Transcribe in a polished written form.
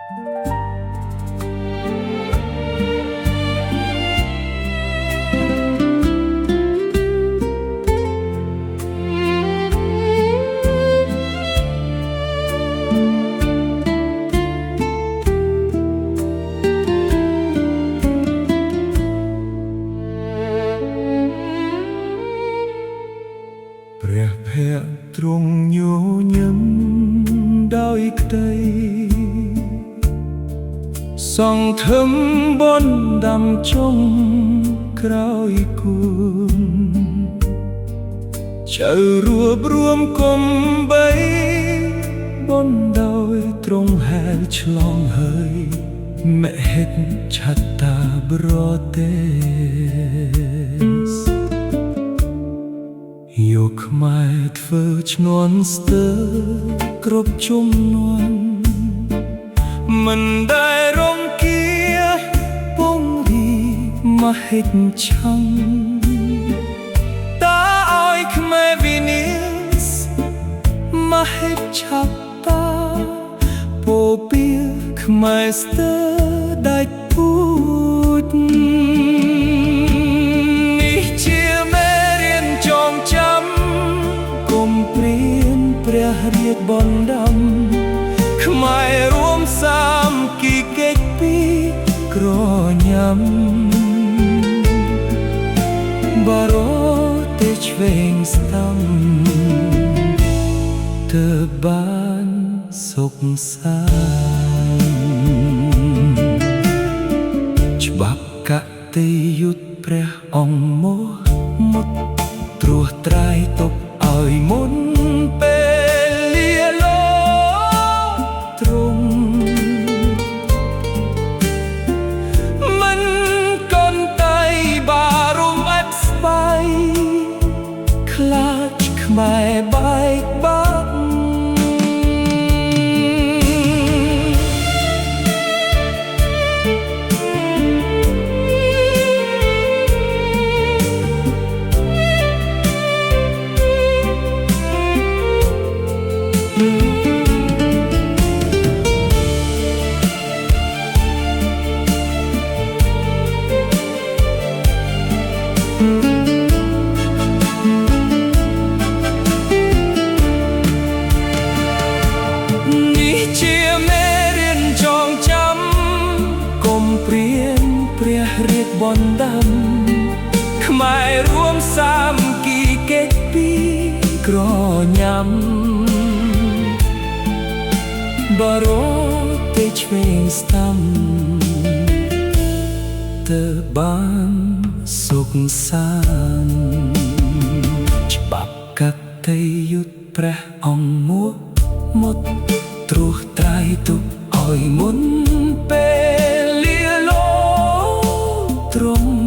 ព្រះភ័ក្ត្រទ្រង់ញញឹមដោយក្តីសង្ឃឹមបនដាំចុងក្រោយគូនចៅរួបរួមគុំបីបនដោយទ្រង់ហែលឆ្លងហើយមហិតឆតាប្រទេសយកខ្មែរធ្វើឈ្នន់ស្ទើរគ្រប់ជំនាន់មិនដែលរង្គៀពងរីមហិតឆੰតើឲ្យខ្មែរវិនិស្សមហិតឆតាពោពីខ្មែរស្ទើរដាច់ពូជនេះជាមេរៀនចងចាំគុំព្រានព្រះរាជបណ្ដាំខ្មែររួមសាមគ្គីកិច្ចពីក្រញ៉ាំបរោទេឆ្វេងស្ដាំទើបបានសុខសាន្តច្បាប់កតេយុត្តព្រះអង្គមុតត្រួសត្រាយទុកឲ្យមុនពេលលាលោទ្រង់មិនកន្តៃបារំអត់ស្បែកខ្លាចខ្មែរបែកបាក់នេះជាមេរៀនចងចាំគុំព្រានព្រះរាជបណ្ដាំខ្មែររួមសាមគ្គីកិច្ចពីក្រញ៉ាំបរោទេឆ្វេងស្ដាំទើបបានសុខសាន្តច្បាប់កតេយុត្តព្រះអង្គមុតត្រួសត្រាយទុកឲ្យមុនពេលលាលោទ្រង់